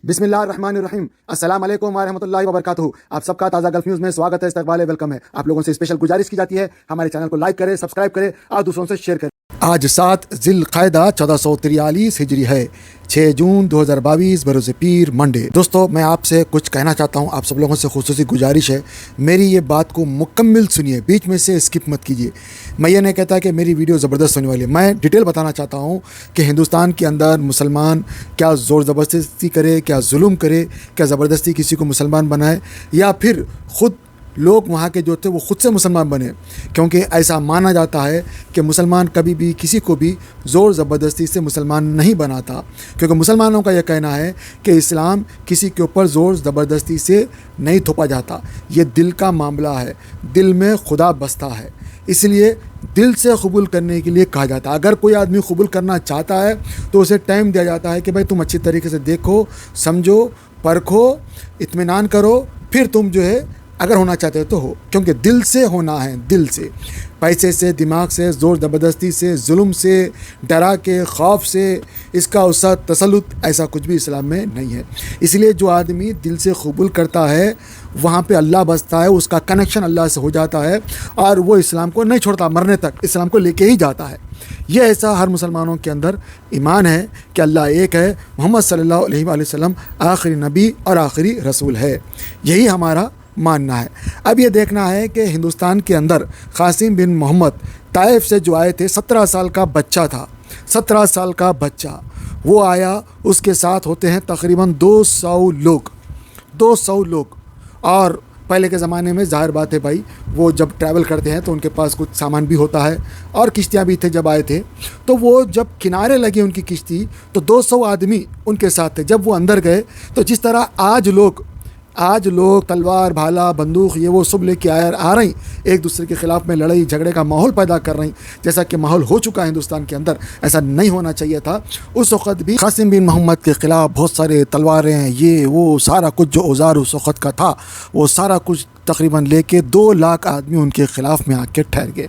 बिस्मिल्लाहिर्रहमानिर्रहीम। अस्सलाम वालेकुम व रहमतुल्लाहि व बरकातुहू। आप सबका ताज़ा गल्फ न्यूज़ में स्वागत है, इस्तकबाल है, वेलकम है। आप लोगों से स्पेशल गुजारिश की जाती है, हमारे चैनल को लाइक करें, सब्सक्राइब करें और दूसरों से शेयर करें। आज 7 ज़िल-क़ाइदा 1443 हिजरी है, 6 जून 2022 बरोज़ पीर मंडे। दोस्तों, मैं आपसे कुछ कहना चाहता हूँ। आप सब लोगों से खुसूसी गुजारिश है, मेरी ये बात को मुकम्मल सुनिए, बीच में से स्किप मत कीजिए। मैं ये नहीं कहता कि मेरी वीडियो ज़बरदस्त होने वाली है, मैं डिटेल बताना चाहता हूँ कि हिंदुस्तान के अंदर मुसलमान क्या ज़ोर ज़बरदस्ती करे, क्या जुल्म करे, क्या ज़बरदस्ती किसी को मुसलमान बनाए, या फिर ख़ुद लोग वहाँ के जो थे वो ख़ुद से मुसलमान बने। क्योंकि ऐसा माना जाता है कि मुसलमान कभी भी किसी को भी ज़ोर ज़बरदस्ती से मुसलमान नहीं बनाता, क्योंकि मुसलमानों का यह कहना है कि इस्लाम किसी के ऊपर ज़ोर ज़बरदस्ती से नहीं थोपा जाता। ये दिल का मामला है, दिल में खुदा बसता है, इसलिए दिल से कबूल करने के लिए कहा जाता है। अगर कोई आदमी कबूल करना चाहता है तो उसे टाइम दिया जाता है कि भाई तुम अच्छी तरीके से देखो, समझो, परखो, इत्मीनान करो, फिर तुम जो है अगर होना चाहते हो तो हो। क्योंकि दिल से होना है, दिल से, पैसे से, दिमाग से, ज़ोर ज़बरदस्ती से, जुल्म से, डरा के, खौफ से, इसका उसका तसल्लुत, ऐसा कुछ भी इस्लाम में नहीं है। इसलिए जो आदमी दिल से कबूल करता है वहाँ पे अल्लाह बसता है, उसका कनेक्शन अल्लाह से हो जाता है और वो इस्लाम को नहीं छोड़ता, मरने तक इस्लाम को लेके ही जाता है। ये ऐसा हर मुसलमानों के अंदर ईमान है कि अल्लाह एक है, मोहम्मद सल्लल्लाहु अलैहि वसल्लम आखिरी नबी और आखिरी रसूल है। यही हमारा मानना है। अब ये देखना है कि हिंदुस्तान के अंदर क़ासिम बिन मोहम्मद ताइफ से जो आए थे, 17 साल का बच्चा था, 17 साल का बच्चा वो आया, उसके साथ होते हैं तकरीबन 200 लोग, 200 लोग। और पहले के ज़माने में ज़ाहिर बात है भाई, वो जब ट्रैवल करते हैं तो उनके पास कुछ सामान भी होता है और किश्तियाँ भी थे। जब आए थे तो वो जब किनारे लगी उनकी किश्ती तो 200 आदमी उनके साथ थे। जब वो अंदर गए तो जिस तरह आज लोग तलवार, भाला, बंदूक ये वो सब लेके आ रही, एक दूसरे के ख़िलाफ़ में लड़ाई झगड़े का माहौल पैदा कर रही, जैसा कि माहौल हो चुका है हिंदुस्तान के अंदर, ऐसा नहीं होना चाहिए था। उस वक़्त भी क़ासिम बिन मोहम्मद के ख़िलाफ़ बहुत सारे तलवारें, ये वो सारा कुछ जो औज़ार उस वक़्त का था, वो सारा कुछ तकरीबन लेके 2 लाख आदमी उनके ख़िलाफ़ में आके ठहर गए।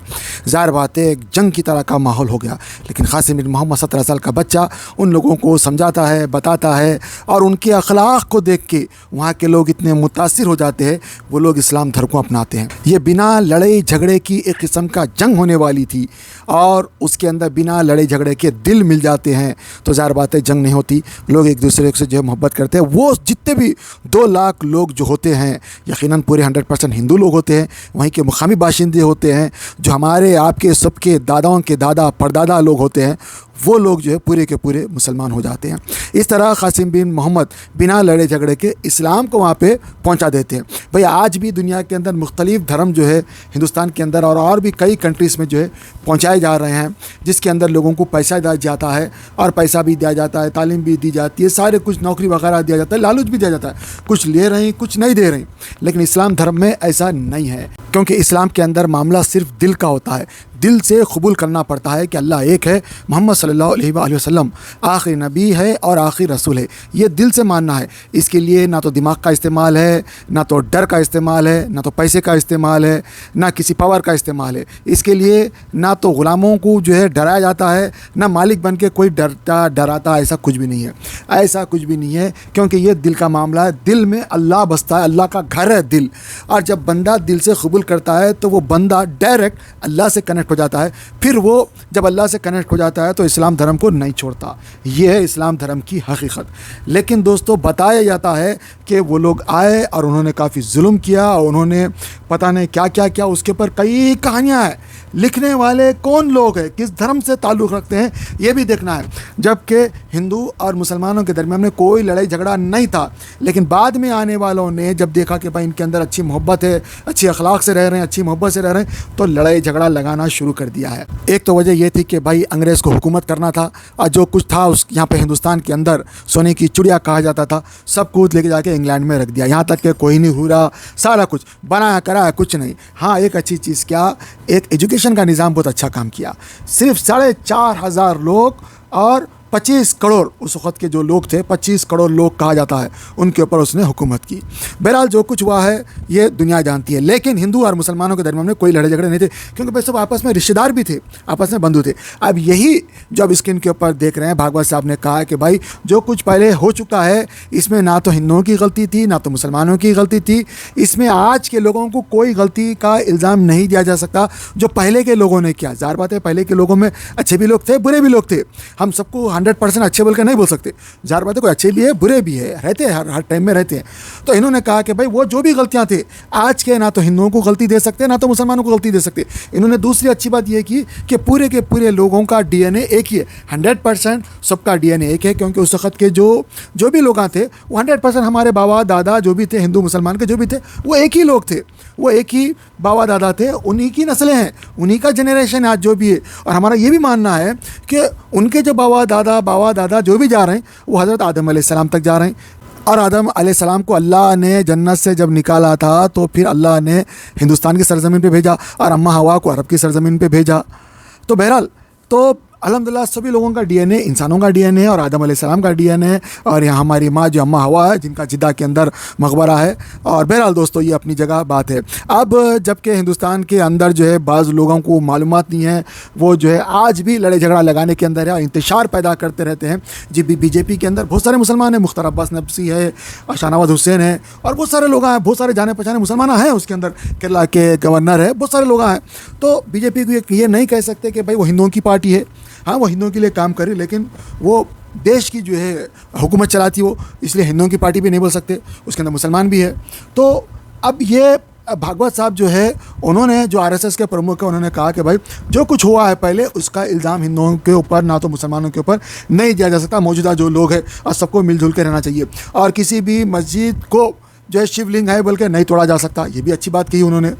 ज़ाहिर बात है, एक जंग की तरह का माहौल हो गया। लेकिन क़ासिम बिन मोहम्मद 17 साल का बच्चा उन लोगों को समझाता है, बताता है, और उनके अखलाक़ को देख के वहाँ के लोग इतने मुतासिर हो जाते हैं, वो लोग इस्लाम धर्म को अपनाते हैं। ये बिना लड़ाई झगड़े की एक किस्म का जंग होने वाली थी, और उसके अंदर बिना लड़ाई झगड़े के दिल मिल जाते हैं तो ज़ाहिर बात है जंग नहीं होती, लोग एक दूसरे से जो है मोहब्बत करते हैं। वो जितने भी 2 लाख लोग जो होते हैं, यकीनन पूरे 100% हिंदू लोग होते हैं, वहीं के मुकामी बाशिंदे होते हैं, जो हमारे आपके सबके दादाओं के दादा परदादा लोग होते हैं, वो लोग जो है पूरे के पूरे मुसलमान हो जाते हैं। इस तरह क़ासिम बिन मोहम्मद बिना लड़े झगड़े के इस्लाम को वहाँ पे पहुँचा देते हैं। भाई आज भी दुनिया के अंदर मुख्तलिफ़ धर्म जो है हिंदुस्तान के अंदर और भी कई कंट्रीज़ में जो है पहुँचाए जा रहे हैं, जिसके अंदर लोगों को पैसा दिया जाता है, और पैसा भी दिया जाता है, तालीम भी दी जाती है, सारे कुछ नौकरी वगैरह दिया जाता है, लालच भी दिया जाता है, कुछ ले रहे हैं कुछ नहीं दे रहे हैं। लेकिन इस्लाम धर्म में ऐसा नहीं है, क्योंकि इस्लाम के अंदर मामला सिर्फ दिल का होता है। दिल से कबूल करना पड़ता है कि अल्लाह एक है, मोहम्मद सल्लल्लाहु अलैहि वसल्लम आखिरी नबी है और आखिरी रसूल है। ये दिल से मानना है। इसके लिए ना तो दिमाग का इस्तेमाल है, ना तो डर का इस्तेमाल है, ना तो पैसे का इस्तेमाल है, ना किसी पावर का इस्तेमाल है। इसके लिए ना तो ग़ुलामों को जो है डराया जाता है, ना मालिक बन के कोई डराता, ऐसा कुछ भी नहीं है, ऐसा कुछ भी नहीं है। क्योंकि ये दिल का मामला है, दिल में अल्लाह बसता है, अल्लाह का घर है दिल। और जब बंदा दिल से कबूल करता है तो वो बंदा डायरेक्ट अल्लाह से कनेक्ट हो जाता है। फिर वो जब अल्लाह से कनेक्ट हो जाता है तो इस्लाम धर्म को नहीं छोड़ता। ये है इस्लाम धर्म की हकीकत। लेकिन दोस्तों, बताया जाता है कि वो लोग आए और उन्होंने काफ़ी जुल्म किया, और उन्होंने पता नहीं क्या क्या किया, उसके ऊपर कई कहानियाँ हैं। लिखने वाले कौन लोग हैं, किस धर्म से ताल्लुक़ रखते हैं, ये भी देखना है। जबकि हिंदू और मुसलमानों के दरमियान में कोई लड़ाई झगड़ा नहीं था, लेकिन बाद में आने वालों ने जब देखा कि भाई इनके अंदर अच्छी मोहब्बत है, अच्छी अखलाक से रह रहे हैं, अच्छी मोहब्बत से रह रहे हैं, तो लड़ाई झगड़ा लगाना शुरू कर दिया है। एक तो वजह ये थी कि भाई अंग्रेज़ को हुकूमत करना था, और जो कुछ था उस यहाँ पे हिंदुस्तान के अंदर सोने की चिड़िया कहा जाता था, सब कुछ लेके जाके इंग्लैंड में रख दिया। यहाँ तक कि कोई नहीं हुआ, सारा कुछ बनाया कराया कुछ नहीं। हाँ, एक अच्छी चीज़ क्या, एक एजुकेशन का निज़ाम बहुत अच्छा काम किया। सिर्फ 4,500 लोग और 25 करोड़ उस वक़्त के जो लोग थे, 25 करोड़ लोग कहा जाता है, उनके ऊपर उसने हुकूमत की। बहरहाल जो कुछ हुआ है ये दुनिया जानती है, लेकिन हिंदू और मुसलमानों के दरमियान में कोई लड़ाई झगड़े नहीं थे, क्योंकि भाई सब आपस में रिश्तेदार भी थे, आपस में बंधु थे। अब यही जो अब स्क्रीन के ऊपर देख रहे हैं, भागवत साहब ने कहा है कि भाई जो कुछ पहले हो चुका है इसमें ना तो हिंदुओं की गलती थी ना तो मुसलमानों की गलती थी, इसमें आज के लोगों को कोई गलती का इल्ज़ाम नहीं दिया जा सकता जो पहले के लोगों ने किया। ज़ाहिर बात है पहले के लोगों में अच्छे भी लोग थे, बुरे भी लोग थे, हम सबको 100% अच्छे बोलकर नहीं बोल सकते। ज़ाहिर बात है कोई अच्छे भी है, बुरे भी है, रहते हैं, हर टाइम में रहते हैं। तो इन्होंने कहा कि भाई वो जो भी गलतियाँ थे आज के, ना तो हिंदुओं को गलती दे सकते ना तो मुसलमानों को गलती दे सकते। इन्होंने दूसरी अच्छी बात यह की कि पूरे के पूरे लोगों का DNA एक ही है, 100% सबका DNA एक है, क्योंकि उस वक़्त के जो भी लोग थे वो 100% हमारे बाबा दादा जो भी थे, हिंदू मुसलमान के जो भी थे, वो एक ही लोग थे, वो एक ही बाबा दादा थे, उन्हीं की नस्लें हैं, उन्हीं का जनरेशन आज जो भी है। और हमारा ये भी मानना है कि उनके जो बाबा दादा जो भी जा रहे हैं वो हज़रत आदम अलैहिस्सलाम तक जा रहे हैं। और आदम अलैहिस्सलाम को अल्लाह ने जन्नत से जब निकाला था तो फिर अल्लाह ने हिंदुस्तान की सरज़मीन पे भेजा और अम्मा हवा को अरब की सरज़मीन पे भेजा। तो बहरहाल तो अल्हम्दुलिल्लाह सभी लोगों का DNA, इंसानों का DNA है और आदम अलैहिस्सलाम का DNA है, और यहाँ हमारी माँ जो अम्मा हवा है जिनका जिद्दा के अंदर मकबरा है। और बहरहाल दोस्तों ये अपनी जगह बात है। अब जबकि हिंदुस्तान के अंदर जो है बाज़ लोगों को मालूमात नहीं है, वो जो है आज भी लड़ाई झगड़ा लगाने के अंदर है और इंतशार पैदा करते रहते हैं। जी BJP के अंदर बहुत सारे मुसलमान हैं, मुख्तार अब्बास नकवी है, शाहनवाज हुसैन है और बहुत सारे लोग हैं, बहुत सारे जाने पहचाने मुसलमान हैं उसके अंदर, केरला के गवर्नर है, बहुत सारे लोग हैं। तो BJP को ये नहीं कह सकते कि भाई वो हिंदुओं की पार्टी है। हाँ वो हिंदुओं के लिए काम करे, लेकिन वो देश की जो है हुकूमत चलाती हो, इसलिए हिंदुओं की पार्टी भी नहीं बोल सकते, उसके अंदर मुसलमान भी है। तो अब ये भागवत साहब जो है उन्होंने, जो RSS के प्रमुख है, उन्होंने कहा कि भाई जो कुछ हुआ है पहले उसका इल्ज़ाम हिंदुओं के ऊपर ना तो मुसलमानों के ऊपर नहीं दिया जा सकता। मौजूदा जो लोग हैं और सबको मिलजुल के रहना चाहिए, और किसी भी मस्जिद को जो है शिवलिंग है बोल के नहीं तोड़ा जा सकता, ये भी अच्छी बात कही उन्होंने।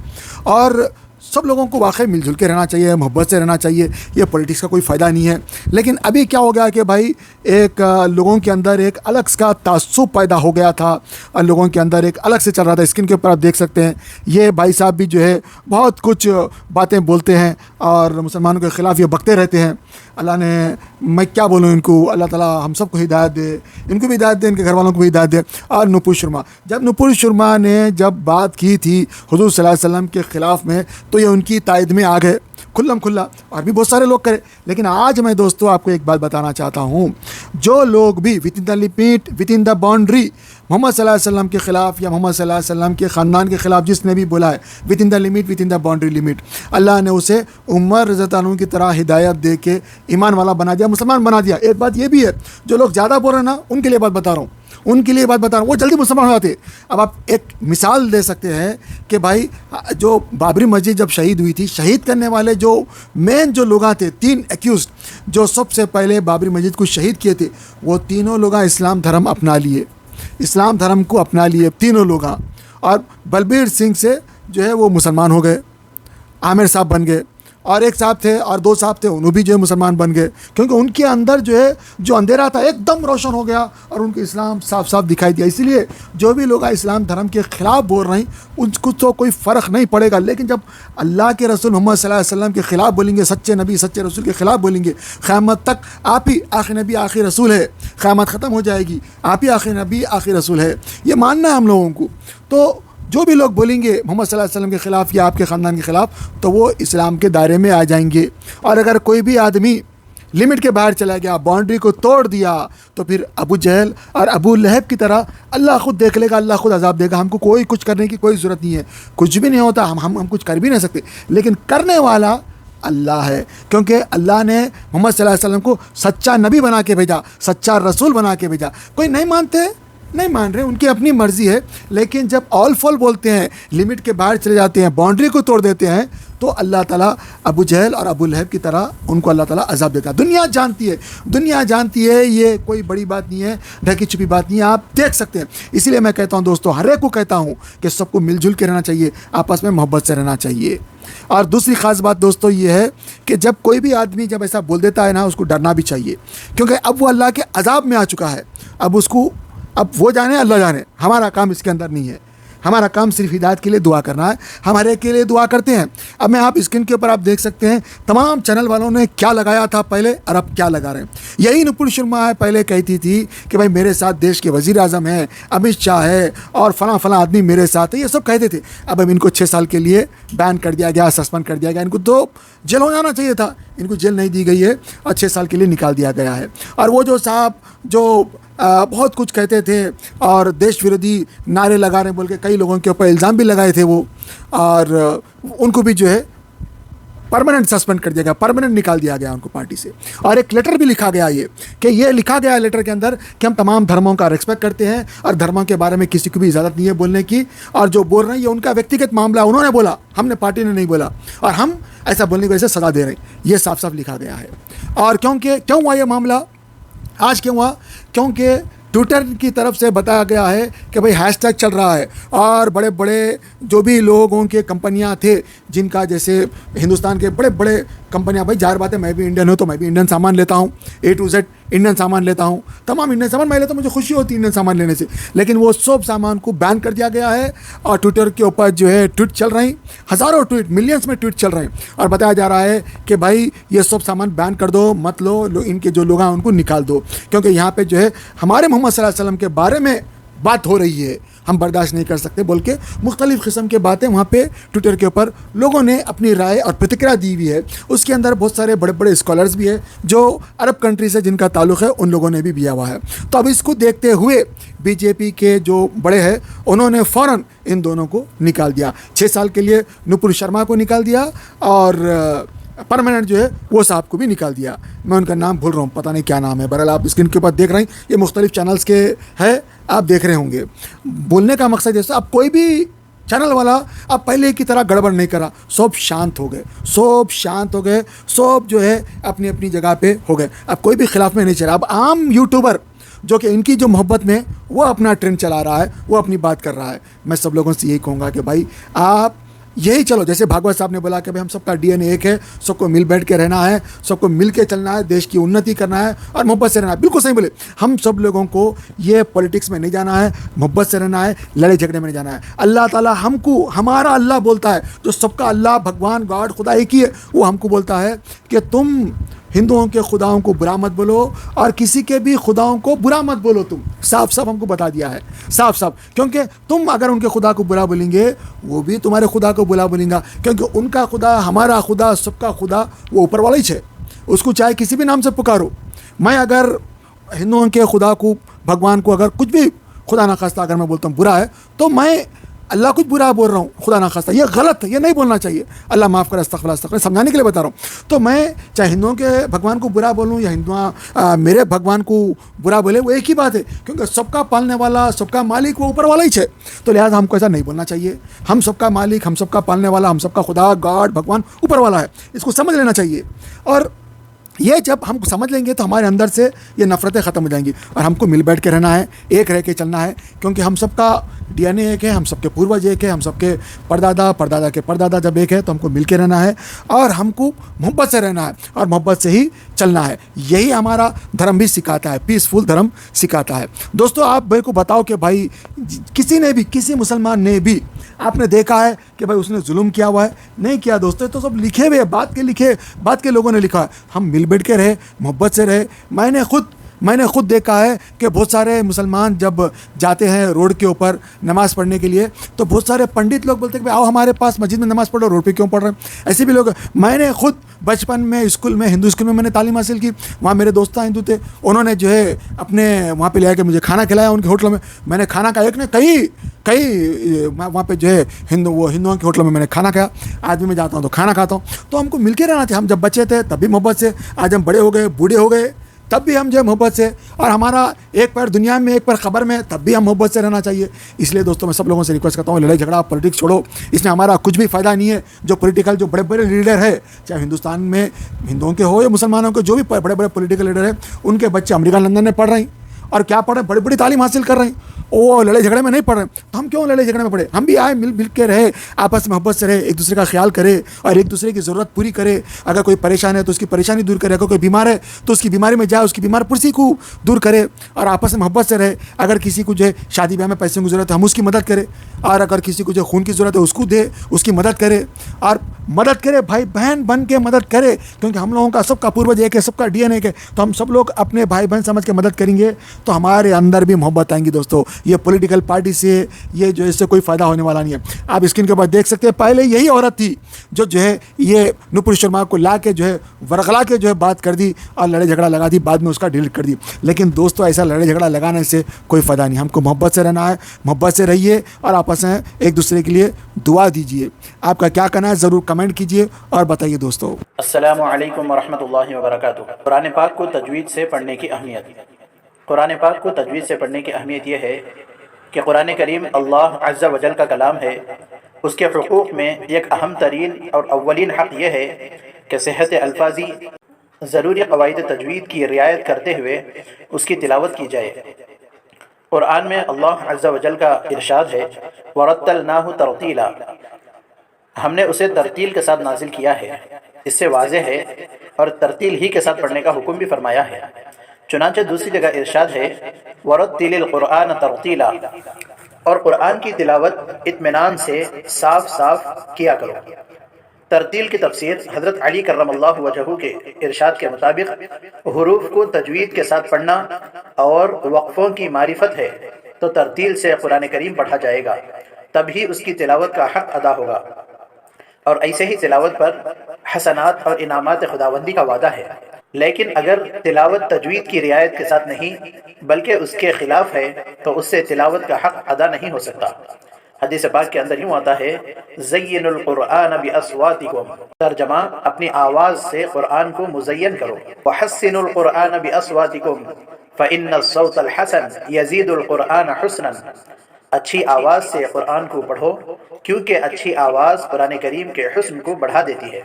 और सब लोगों को वाकई मिलजुल के रहना चाहिए, मोहब्बत से रहना चाहिए, ये पॉलिटिक्स का कोई फ़ायदा नहीं है। लेकिन अभी क्या हो गया कि भाई एक लोगों के अंदर एक अलग सा तासुब पैदा हो गया था और लोगों के अंदर एक अलग से चल रहा था। स्क्रीन के ऊपर आप देख सकते हैं, ये भाई साहब भी जो है बहुत कुछ बातें बोलते हैं और मुसलमानों के ख़िलाफ़ ये बकते रहते हैं। अल्लाह ने, मैं क्या बोलूँ इनको, अल्लाह ताला हम सबको हिदायत दे, इनको भी हिदायत दे, इनके घर वालों को भी हिदायत दे। और नुपुर शर्मा, जब नुपुर शर्मा ने जब बात की थी हुज़ूर सल्लल्लाहु अलैहि वसल्लम के ख़िलाफ़ में, तो ये उनकी तायद में आ गए खुल्लम खुल्ला, और भी बहुत सारे लोग करे। लेकिन आज मैं दोस्तों आपको एक बात बताना चाहता हूँ, जो लोग भी within the limit, within the boundary Muhammad सल्लल्लाहु अलैहि वसल्लम के ख़िलाफ़ या मोहम्मद सल्लल्लाहु अलैहि वसल्लम के ख़ानदान के ख़िलाफ़ जिसने भी बोला है, within the limit, within the boundary limit, अल्लाह ने उसे उमर रज़ी अल्लाह अन्हु की तरह हिदायत दे के ईमान वाला बना दिया, मुसलमान बना दिया। एक बात ये भी है, जो लोग ज़्यादा बोल रहे हैं ना, उनके लिए बात बता रहा हूँ, उनके लिए बात बता रहा हूँ, वो जल्दी मुसलमान हो जाते। अब आप एक मिसाल दे सकते हैं कि भाई जो बाबरी मस्जिद जब शहीद हुई थी, शहीद करने वाले जो मेन जो लोग थे, 3 एक्यूज़ जो सबसे पहले बाबरी मस्जिद को शहीद किए थे, वो तीनों लोग इस्लाम धर्म अपना लिए, इस्लाम धर्म को अपना लिए तीनों लोग। और बलबीर सिंह से जो है वो मुसलमान हो गए, आमिर साहब बन गए, और एक साहब थे और 2 साहब थे, उन्होंने भी जो है मुसलमान बन गए, क्योंकि उनके अंदर जो है जो अंधेरा था एकदम रोशन हो गया और उनको इस्लाम साफ साफ दिखाई दिया। इसलिए जो भी लोग इस्लाम धर्म के ख़िलाफ़ बोल रहे हैं उनको तो कोई फ़र्क नहीं पड़ेगा, लेकिन जब अल्लाह के रसूल मोहम्मद सल्लल्लाहु अलैहि वसल्लम के ख़िलाफ़ बोलेंगे, सच्चे नबी सच्चे रसूल के ख़िलाफ़ बोलेंगे, क़यामत तक आप ही आखिरी नबी आखिरी रसूल है, क़यामत ख़त्म हो जाएगी, आप ही आखिरी नबी आखिरी रसूल है, ये मानना है हम लोगों को। तो जो भी लोग बोलेंगे मोहम्मद सल्लल्लाहु अलैहि वसल्लम के ख़िलाफ़ या आपके ख़ानदान के ख़िलाफ़, तो वो इस्लाम के दायरे में आ जाएंगे। और अगर कोई भी आदमी लिमिट के बाहर चला गया, बाउंड्री को तोड़ दिया, तो फिर अबू जहल और अबू लहब की तरह अल्लाह खुद देख लेगा, अल्लाह खुद अज़ाब देगा। हमको कोई कुछ करने की कोई ज़रूरत नहीं है, कुछ भी नहीं होता, हम कुछ कर भी नहीं सकते, लेकिन करने वाला अल्लाह है, क्योंकि अल्लाह ने मोहम्मद सल्लल्लाहु अलैहि वसल्लम को सच्चा नबी बना के भेजा, सच्चा रसूल बना के भेजा। कोई नहीं मानते, नहीं मान रहे, उनकी अपनी मर्ज़ी है, लेकिन जब ऑल फॉल बोलते हैं, लिमिट के बाहर चले जाते हैं, बाउंड्री को तोड़ देते हैं, तो अल्लाह ताला अबू जहल और अबू लहब की तरह उनको अल्लाह ताला अज़ाब देता है। दुनिया जानती है, दुनिया जानती है, ये कोई बड़ी बात नहीं है, ढकी छुपी बात नहीं है, आप देख सकते हैं। इसीलिए मैं कहता हूँ दोस्तों, हर एक को कहता हूँ कि सबको मिलजुल के रहना चाहिए, आपस में मोहब्बत से रहना चाहिए। और दूसरी ख़ास बात दोस्तों ये है कि जब कोई भी आदमी जब ऐसा बोल देता है ना, उसको डरना भी चाहिए, क्योंकि अब वो अल्लाह के अज़ाब में आ चुका है। अब वो जाने अल्लाह जाने, हमारा काम इसके अंदर नहीं है। हमारा काम सिर्फ हिदायत के लिए दुआ करना है, हमारे के लिए दुआ करते हैं। अब मैं आप स्क्रीन के ऊपर आप देख सकते हैं तमाम चैनल वालों ने क्या लगाया था पहले और अब क्या लगा रहे हैं। यही नुपुर शर्मा है पहले कहती थी कि भाई मेरे साथ देश के वज़ीर आज़म हैं, अमित शाह है और फलां आदमी मेरे साथ है, ये सब कहते थे। अब इनको 6 साल के लिए बैन कर दिया गया, सस्पेंड कर दिया गया। इनको तो जेल हो जाना चाहिए था, इनको जेल नहीं दी गई है और 6 साल के लिए निकाल दिया गया है। और वो जो साहब जो बहुत कुछ कहते थे और देश विरोधी नारे लगा रहे बोल के कई लोगों के ऊपर इल्ज़ाम भी लगाए थे वो, और उनको भी जो है परमानेंट सस्पेंड कर दिया गया, परमानेंट निकाल दिया गया उनको पार्टी से। और एक लेटर भी लिखा गया ये लिखा गया है लेटर के अंदर कि हम तमाम धर्मों का रिस्पेक्ट करते हैं और धर्मों के बारे में किसी को भी इजाज़त नहीं है बोलने की, और जो बोल रहे हैं ये उनका व्यक्तिगत मामला, उन्होंने बोला, हमने पार्टी ने नहीं बोला, और हम ऐसा बोलने की वजह से सज़ा दे रहे हैं, ये साफ साफ लिखा गया है। और क्यों हुआ ये मामला, आज क्यों हुआ? क्योंकि ट्विटर की तरफ से बताया गया है कि भाई हैशटैग चल रहा है और बड़े बड़े जो भी लोगों के कंपनियां थे जिनका, जैसे हिंदुस्तान के बड़े बड़े कंपनियां, भाई जाहिर बात है मैं भी इंडियन हूँ तो मैं भी इंडियन सामान लेता हूँ, A to Z इंडियन सामान लेता हूँ, तमाम इंडियन सामान मैं लेता हूँ, मुझे खुशी होती है इंडियन सामान लेने से। लेकिन वो सब सामान को बैन कर दिया गया है और ट्विटर के ऊपर जो है ट्वीट चल रहे हैं, हज़ारों ट्वीट, मिलियंस में ट्वीट चल रहे हैं और बताया जा रहा है कि भाई ये सब सामान बैन कर दो, मत लो, इनके जो लोग हैं उनको निकाल दो, क्योंकि यहाँ पर जो है हमारे मोहम्मद सल्लल्लाहु अलैहि वसल्लम के बारे में बात हो रही है, हम बर्दाश्त नहीं कर सकते बोल के मुख्तलिफ़ किस्म के बातें वहाँ पे ट्विटर के ऊपर लोगों ने अपनी राय और प्रतिक्रिया दी हुई है। उसके अंदर बहुत सारे बड़े बड़े स्कॉलर्स भी हैं जो अरब कंट्री से जिनका ताल्लुक़ है, उन लोगों ने भी दिया हुआ है। तो अब इसको देखते हुए बीजेपी के जो बड़े हैं उन्होंने फ़ौरन इन दोनों को निकाल दिया। 6 साल के लिए नुपुर शर्मा को निकाल दिया और परमानेंट जो है वो साहब को भी निकाल दिया। मैं उनका नाम भूल रहा हूँ, पता नहीं क्या नाम है, बहरहाल आप स्क्रीन के ऊपर देख रहे हैं, ये मुख्तलिफ़ चैनल्स के है, आप देख रहे होंगे। बोलने का मकसद जैसे अब कोई भी चैनल वाला अब पहले की तरह गड़बड़ नहीं करा, सब शांत हो गए, सब जो है अपनी अपनी जगह पे हो गए। अब कोई भी खिलाफ में नहीं चला। अब आम यूट्यूबर जो कि इनकी जो मोहब्बत में वो अपना ट्रेंड चला रहा है, वो अपनी बात कर रहा है। मैं सब लोगों से यही कहूँगा कि भाई आप यही चलो, जैसे भागवत साहब ने बोला कि भाई हम सबका DNA एक है, सबको मिल बैठ के रहना है, सबको मिल के चलना है, देश की उन्नति करना है और मोहब्बत से रहना है। बिल्कुल सही बोले, हम सब लोगों को ये पॉलिटिक्स में नहीं जाना है, मोहब्बत से रहना है, लड़ाई झगड़े में नहीं जाना है। अल्लाह ताला हमको, हमारा अल्लाह बोलता है, जो सबका अल्लाह, भगवान, गॉड, खुदा एक ही है, वो हमको बोलता है कि तुम हिंदुओं के खुदाओं को बुरा मत बोलो और किसी के भी खुदाओं को बुरा मत बोलो। तुम साफ साफ हमको बता दिया है, साफ साफ, क्योंकि तुम अगर उनके खुदा को बुरा बोलेंगे वो भी तुम्हारे खुदा को बुरा बोलेंगे, क्योंकि उनका खुदा, हमारा खुदा, सबका खुदा वो ऊपर वाला ही है, उसको चाहे किसी भी नाम से पुकारो। मैं अगर हिंदुओं के खुदा को, भगवान को अगर कुछ भी खुदा ना खास्ता अगर मैं बोलता हूँ बुरा है, तो मैं अल्लाह कुछ बुरा बोल रहा हूँ, खुदा ना खास्ता, ये गलत है, ये नहीं बोलना चाहिए। अल्लाह माफ़ करे, अस्तगफिरुल्लाह, समझाने के लिए बता रहा हूँ। तो मैं चाहे हिंदुओं के भगवान को बुरा बोलूँ या हिंदुआ मेरे भगवान को बुरा बोले, वो एक ही बात है, क्योंकि सबका पालने वाला, सबका मालिक वो ऊपर वाला ही है। तो लिहाजा हमको ऐसा नहीं बोलना चाहिए। हम सबका मालिक, हम सबका पालने वाला, हम सबका खुदा, गॉड, भगवान ऊपर वाला है, इसको समझ लेना चाहिए। और ये जब हम समझ लेंगे तो हमारे अंदर से ये नफ़रतें ख़त्म हो जाएंगी और हमको मिल बैठ के रहना है, एक रह के चलना है, क्योंकि हम सबका DNA एक है, हम सबके पूर्वज एक है, हम सबके परदादा के परदादा जब एक है, तो हमको मिल के रहना है और हमको मोहब्बत से रहना है और मोहब्बत से ही चलना है। यही हमारा धर्म भी सिखाता है, पीसफुल धर्म सिखाता है। दोस्तों आप मेरे को बताओ कि भाई किसी ने भी, किसी मुसलमान ने भी आपने देखा है कि भाई उसने जुल्म किया हुआ है? नहीं किया दोस्तों, तो सब लिखे हुए बात के लोगों ने लिखा है। हम मिल बैठ के रहे, मोहब्बत से रहे। मैंने खुद देखा है कि बहुत सारे मुसलमान जब जाते हैं रोड के ऊपर नमाज़ पढ़ने के लिए, तो बहुत सारे पंडित लोग बोलते हैं कि आओ हमारे पास मस्जिद में नमाज़ पढ़ो, रोड पे क्यों पढ़ रहे हैं? ऐसे भी लोग, मैंने खुद बचपन में स्कूल में, हिंदू स्कूल में मैंने तालीम हासिल की, वहाँ मेरे दोस्त हिंदू थे, उन्होंने जो है अपने वहाँ पे ले आके मुझे खाना खिलाया उनके होटलों में। मैंने खाना खाया, एक ने कई वहाँ पे जो है हिंदुओं के होटलों में मैंने खाना खाया। आज भी मैं जाता हूँ तो खाना खाता हूँ। तो हमको मिल के रहना चाहिए। हम जब बच्चे थे तब भी मोहब्बत से, आज हम बड़े हो गए, बूढ़े हो गए, तब भी हम जो है मोहब्बत से, और हमारा एक पैर दुनिया में एक पैर खबर में, तब भी हम मोहब्बत से रहना चाहिए। इसलिए दोस्तों मैं सब लोगों से रिक्वेस्ट करता हूँ, लड़ाई झगड़ा पॉलिटिक्स छोड़ो, इसमें हमारा कुछ भी फ़ायदा नहीं है। जो पॉलिटिकल, जो बड़े बड़े लीडर है, चाहे हिंदुस्तान में हिंदुओं के हो या मुसलमानों के, जो भी बड़े बड़े पॉलिटिकल लीडर है, उनके बच्चे अमेरिका लंदन में पढ़ रहे हैं और क्या पढ़ रहे हैं, बड़ी बड़ी तालीम हासिल कर रहे हैं। वो लड़ाई झगड़े में नहीं पड़ रहे, तो हम क्यों लड़ाई झगड़े में पड़े? हम भी आए, मिल के रहे, आपस में मोहब्बत से रहे, एक दूसरे का ख्याल करे और एक दूसरे की ज़रूरत पूरी करे। अगर कोई परेशान है तो उसकी परेशानी दूर करे, अगर कोई बीमार है तो उसकी बीमारी में जाए, उसकी बीमार पुरसी को दूर करे और आपस में मोहब्बत से रहे। अगर किसी को जो है शादी ब्याह में पैसे की ज़रूरत है, हम उसकी मदद करें, और अगर किसी को जो खून की ज़रूरत है उसको दे, उसकी मदद करे, और मदद करे, भाई बहन बन के मदद करे, क्योंकि हम लोगों का सबका पूर्वज एक है, सबका DNA एक है, तो हम सब लोग अपने भाई बहन समझ के मदद करेंगे तो हमारे अंदर भी मोहब्बत आएंगी। दोस्तों, ये पॉलिटिकल पार्टी से ये जो इससे कोई फ़ायदा होने वाला नहीं है। आप स्क्रीन के ऊपर देख सकते हैं, पहले यही औरत थी जो है ये नुपुर शर्मा को ला के जो है वरगला के जो है बात कर दी और लड़ाई झगड़ा लगा दी, बाद में उसका डिलीट कर दी। लेकिन दोस्तों, ऐसा लड़ाई झगड़ा लगाने से कोई फ़ायदा नहीं। हमको मोहब्बत से रहना है, मोहब्बत से रहिए और आपस में एक दूसरे के लिए दुआ दीजिए। आपका क्या कहना है ज़रूर कमेंट कीजिए और बताइए। दोस्तों, अस्सलामु अलैकुम वरहमतुल्लाहि वबरकातुहू। कुरान पाक को तजवीद से पढ़ने की अहमियत। कुरान पाक को तजवीद से पढ़ने की अहमियत यह है कि कुरान करीम अल्लाह अज़्ज़ा वजल का कलाम है। उसके हुकूक़ में एक अहम तरीन और अव्वलीन हक़ यह है कि सेहत अल्फाजी ज़रूरी क़वाइद तजवीद की रियायत करते हुए उसकी तिलावत की जाए। कुरान में अल्लाह अज़्ज़ा वजल का इरशाद है, वरत्तलनाहु तरतीला, हमने उसे तरतील के साथ नाजिल किया है। इससे वाज़ेह है और तरतील ही के साथ पढ़ने का हुक्म भी फरमाया है। चुनांचे दूसरी जगह इरशाद है, वरत्तिलिल कुरआन तरतीला, और कुरान की तिलावत इत्मीनान से साफ साफ किया करो। तरतील की तफसीर हज़रत अली कर्रमल्लाहु वजहू के इरशाद के मुताबिक हुरूफ को तजवीद के साथ पढ़ना और वक्फ़ों की मारिफत है, तो तरतील से कुरान करीम पढ़ा जाएगा, तभी उसकी तिलावत का हक़ अदा होगा। और ऐसे ही तिलावत पर हसनात और इनामात खुदावंदी का वादा है। लेकिन अगर तिलावत तजवीद की रियायत के साथ नहीं बल्कि उसके खिलाफ है तो उससे तिलावत का हक़ अदा नहीं हो सकता। हदीस पाक के अंदर यूँ आता है, ज़य्यिनुल कुरआन बिअस्वातिकुम, तर्जमा अपनी आवाज़ से कुरान को मुज़य्यन करो। वहस्सिनुल कुरआन बिअस्वातिकुम फ़इन्नस सौतल हसन यज़ीदुल कुरआन हुस्नन, अच्छी आवाज़ से कुरान को पढ़ो क्योंकि अच्छी आवाज़ कुरान करीम के हुस्न को बढ़ा देती है।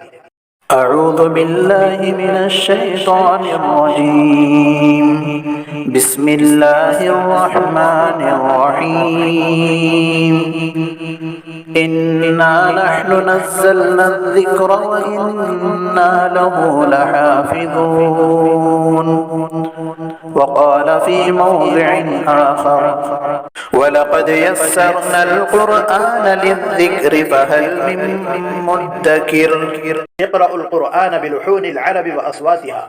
अऊज़ु बिल्लाहि मिनश शैतानिर रजीम, बिस्मिल्लाहिर रहमानिर रहीम, इन्ना नहनु नज़्ज़लना ज़िक्र व इन्ना लहु लहाफ़िज़ून, वक़ाल फ़ी मौज़िइन आख़र, वलक़द यस्सरनल क़ुरआन लिज़्ज़िक्रि फ़हल मिन मुद्दकिर। इक़रअुल क़ुरआन बिलुहूनिल अरबि व अस्वातिहा,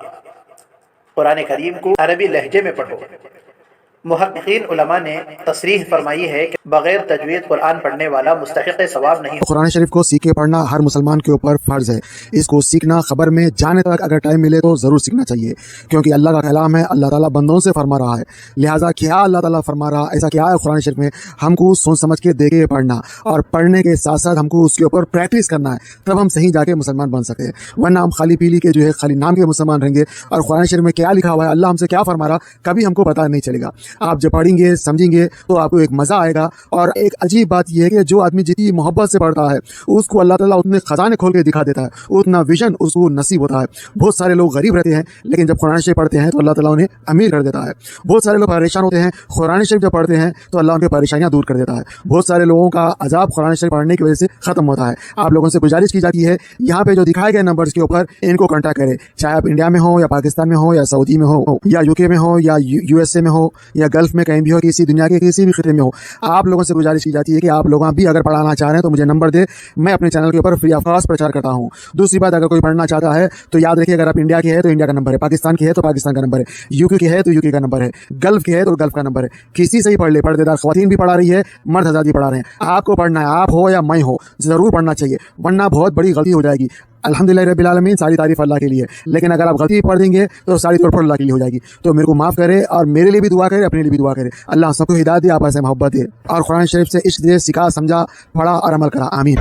कुरान करीम को अरबी लहजे में पढ़ो। मुहक्किकीन उलमा ने तसरीह फरमाई है कि बगैर तजवीद कुरान पढ़ने वाला मुस्तहिक़ सवाब नहीं। कुरान शरीफ को सीखे पढ़ना हर मुसलमान के ऊपर फ़र्ज़ है। इसको सीखना खबर में जाने तक अगर टाइम मिले तो ज़रूर सीखना चाहिए, क्योंकि अल्लाह का कलाम है, अल्लाह ताला बंदों से फरमा रहा है। लिहाजा क्या अल्लाह ताला फरमा रहा, ऐसा क्या है कुरान शरीफ में, हमको सोच समझ के देख के पढ़ना और पढ़ने के साथ साथ हमको उसके ऊपर प्रैक्टिस करना है, तब हम सही जाके मुसलमान बन सके। वरना हम खाली पीली के जो है खाली नाम के मुसलमान रहेंगे और कुरान शरीफ में क्या लिखा हुआ है, अल्लाह हमसे क्या फरमा रहा, कभी हमको पता नहीं चलेगा। आप जब पढ़ेंगे समझेंगे तो आपको एक मज़ा आएगा। और एक अजीब बात यह है कि जो आदमी जितनी मोहब्बत से पढ़ता है उसको अल्लाह ताला उतने खजाने खोल के दिखा देता है, उतना विजन उसको नसीब होता है। बहुत सारे लोग गरीब रहते हैं लेकिन जब कुरान शरीफ पढ़ते हैं तो अल्लाह ताला उन्हें अमीर कर देता है। बहुत सारे लोग परेशान होते हैं, कुरान शरीफ जब पढ़ते हैं तो अल्लाह उनकी परेशानियां दूर कर देता है। बहुत सारे लोगों का अजाब कुरान शरीफ पढ़ने की वजह से खत्म होता है। आप लोगों से गुजारिश की जाती है, यहाँ पे जो दिखाए गए नंबर्स के ऊपर इनको कॉन्टैक्ट करें, चाहे आप इंडिया में हो या पाकिस्तान में हो या सऊदी में हो या UK में हो या USA में हो या गल्फ में कहीं भी हो, किसी दुनिया के किसी भी खिते में हो। आप लोगों से गुजारिश की जाती है कि आप लोग भी अगर पढ़ाना चाह रहे हैं तो मुझे नंबर दे, मैं अपने चैनल के ऊपर फ्री ऑफ कॉस्ट प्रचार करता हूँ। दूसरी बात, अगर कोई पढ़ना चाहता है तो याद रखिए, अगर आप इंडिया के हैं तो इंडिया का नंबर है, पाकिस्तान के है तो पाकिस्तान का नंबर है, UK के है तो UK का नंबर है, गल्फ के है तो गल्फ का नंबर है। किसी से ही पढ़ ले, पर्देदार ख़वातीन भी पढ़ा रही है, मर्द हज़रात भी पढ़ा रहे हैं। आपको पढ़ना है, आप हो या मैं हो, ज़रूर पढ़ना चाहिए, वरना बहुत बड़ी गलती हो जाएगी। अल्हम्दुलिल्लाह रब्बिल आलमीन, सारी तारीफ़ अल्लाह के लिए, लेकिन अगर आप गलती पढ़ देंगे तो सारी तौर पर अल्लाह के लिए हो जाएगी। तो मेरे को माफ़ करे और मेरे लिए भी दुआ करे, अपने लिए भी दुआ करे। अल्लाह सबको हिदायत दे, आपस में मोहब्बत दे और कुरान शरीफ से इश्क दे, सिखा, समझा, पढ़ा और अमल करा। आमीन।